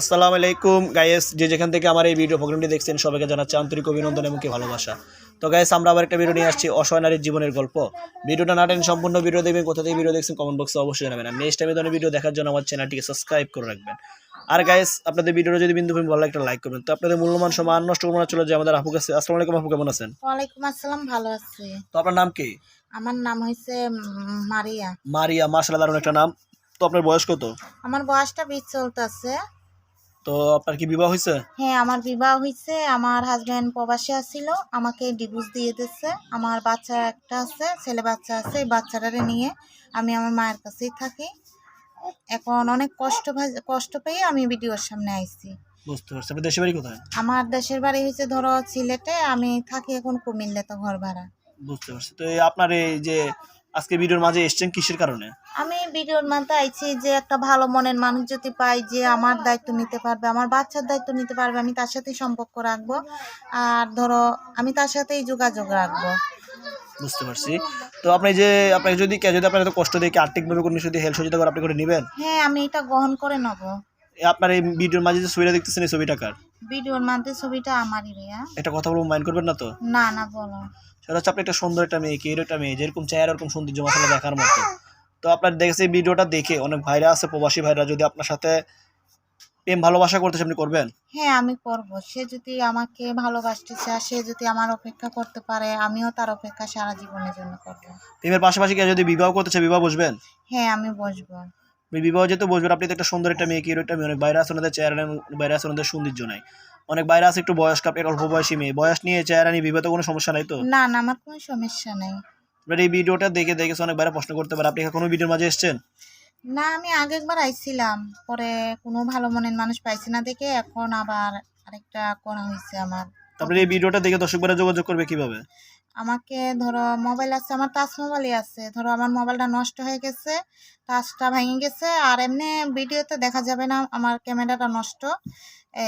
আসসালামু আলাইকুম গাইস, যে যেখান থেকে আমার এই ভিডিও প্রোগ্রামটি দেখছেন সবাইকে জানাচ্ছি আন্তরিক অভিনন্দন এবং কি ভালোবাসা। তো গাইস, আমরা আবার একটা ভিডিও নিয়ে আসছি, অসহায় নারীর জীবনের গল্প। ভিডিওটা না টেনে সম্পূর্ণ ভিডিও দেখবেন। কোথা থেকে ভিডিও দেখছেন কমেন্ট বক্সে অবশ্যই জানাবেন। আর নেক্সট টাইমে ধরনের ভিডিও দেখার জন্য আমার চ্যানেলটিকে সাবস্ক্রাইব করে রাখবেন। আর গাইস, আপনাদের ভিডিওটা যদি বিন্দু ভালো একটা লাইক করবেন। তো আপনাদের মূল্যবান সময় আর নষ্ট করবো না, চলে যায় আমাদের আপু কাছে। আসসালামু আলাইকুম আপু, কেমন আছেন? ওয়ালাইকুম আসসালাম, ভালো আছি। তো আপনার নাম কি? আমার নাম হইছে মারিয়া। মারিয়া, মাশাআল্লাহ, দারুণ একটা নাম। তো আপনার বয়স কত? আমার বয়সটা 20 চলতেছে। তো আপনার কি বিবাহ হয়েছে? হ্যাঁ, আমার বিবাহ হয়েছে। আমার হাজবেন্ড প্রবাসী আছিল, আমাকে ডিভোর্স দিয়ে দিয়েছে। আমার বাচ্চা একটা আছে, ছেলে বাচ্চা আছে। এই বাচ্চাটারে নিয়ে আমি আমার মায়ের কাছেই থাকি। এখন অনেক কষ্ট পেয়ে আমি ভিডিওর সামনে আইছি। বুঝতে পারছি। আপনার দেশের বাড়ি কোথায়? আমার দেশের বাড়ি হয়েছে ধরো সিলেটে, আমি থাকি এখন কুমিল্লাতে ঘর ভাড়া। বুঝতে পারছি। তো এই আপনার এই যে আজকে ভিডিওর মাঝে এসেছেন কিসের কারণে? আমি ভিডিওর মধ্যে আইছি যে একটা ভালো মনের মানুষ যদি পাই, যে আমার দায়িত্ব নিতে পারবে, আমার বাচ্চার দায়িত্ব নিতে পারবে, আমি তার সাথেই সম্পর্ক রাখবো। আর ধরো আমি তার সাথেই যোগাযোগ রাখবো। বুঝতে পারছি। তো আপনি যে আপনাকে যদি কেউ যদি আপনার এত কষ্ট দিয়ে আর্থিকভাবে কোনো যদি হেল্প সহযোগিতা করে, আপনি করে নেবেন? হ্যাঁ, আমি এটা গ্রহণ করে নেব। আপনার এই ভিডিওর মাঝে যে ছবিটা দেখতেছেন, এই ছবিটা কার? ভিডিওর মধ্যে ছবিটা আমারই ভাইয়া। একটা কথা বলবো, মাইন্ড করবেন না তো? না না, বলো। সেটা হচ্ছে আপনি একটা সুন্দর একটা মেয়ে, কি একটা মেয়ে যেরকম চেহারা এরকম সৌন্দর্য মাসাল্লাহ দেখার মতো। তো আপনার দেখেছে এই ভিডিওটা দেখে অনেক ভাইরা আছে, প্রবাসী ভাইরা, যদি আপনার সাথে প্রেম ভালোবাসা করতে আপনি করবেন? হ্যাঁ, আমি করব। সে যদি আমাকে ভালোবাসতে চায়, সে যদি আমার অপেক্ষা করতে পারে, আমিও তার অপেক্ষা সারা জীবনের জন্য করব। প্রেমের পাশাপাশি কেউ যদি বিবাহ করতে চায়, বিবাহ বসবেন? হ্যাঁ, আমি বসবো। বিবাহ যেহেতু বসবেন, আপনি তো একটা সুন্দর একটা মেয়ে, কি একটা মেয়ে। অনেক বাইরে আছে ওনাদের চেহারা নেই, বাইরে আছে ওনাদের সৌন্দর্য নাই। অনেক বাইরে আছে একটু বয়স্ক, আপনি অল্প বয়সী মেয়ে, বয়স নিয়ে চেহারা নিয়ে বিবাহ, কোনো সমস্যা নাই তো? না না, আমার কোনো সমস্যা নেই। আপনার এই ভিডিওটা দেখে অনেক বাইরে প্রশ্ন করতে পারে, আপনি কোনো ভিডিওর মাঝে এসেছেন? না, আমি আগে একবার আইছিলাম, পরে কোনো ভালো মনের মানুষ পাইছি না দেখে এখন আবার আরেকটা করা হয়েছে আমার। তারপরে এই ভিডিওটা দেখে দর্শকরা যোগাযোগ করবে কিভাবে? আমাকে ধরো মোবাইল আছে, আমার টাচ মোবাইলই আছে। ধরো আমার মোবাইলটা নষ্ট হয়ে গেছে, টাচটা ভেঙে গেছে। আর এমনি ভিডিওতে দেখা যাবে না, আমার ক্যামেরাটা নষ্ট।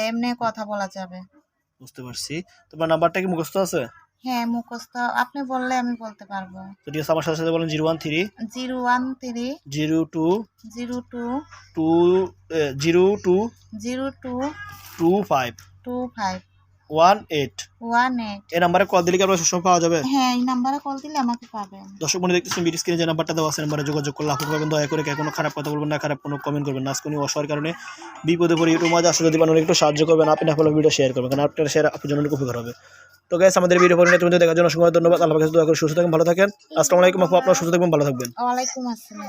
এমনি কথা বলা যাবে। বুঝতে পারছি। তোমার নাম্বারটা কি মুখস্থ আছে? হ্যাঁ, মুখস্থ। আপনি বললে আমি বলতে পারবো। তো ঠিক আছে, আমার সাথে সাথে বলেন 013 013 02 02 2 02 02 25 25 18। 18। এই নাম্বারে কল দিলে কি আপনার সবসময় পাওয়া যাবে? হ্যাঁ, এই নাম্বারে কল দিলে আমাকে পাবেন। দর্শক মনে দেখতেছেন ভিডিও স্ক্রিনে যে নাম্বারটা দেওয়া আছে, নাম্বারে যোগাযোগ করলে আপনি পাবেন। দয়া করে কোনো খারাপ কথা বলবেন না, খারাপ কোনো কমেন্ট করবেন না। আজকে উনি অসহায়ের কারণে বিপদে পড়ে ইউটিউব মাঝে আসলে যদি বানানোর একটু সাহায্য করবেন, আপনি না হলে ভিডিও শেয়ার করবেন, কারণ আপনার শেয়ার আপনার জন্য অনেক উপকার হবে। তো গাইস, আমাদের ভিডিও পরিণতি দেখার জন্য অসংখ্য ধন্যবাদ। আল্লাহর কাছে দোয়া করে সুস্থ থাকবেন, ভালো থাকেন। আসসালামু আলাইকুম আপু, আপনারা সুস্থ থাকবেন, ভালো থাকবেন। ওয়ালাইকুম আসসালাম।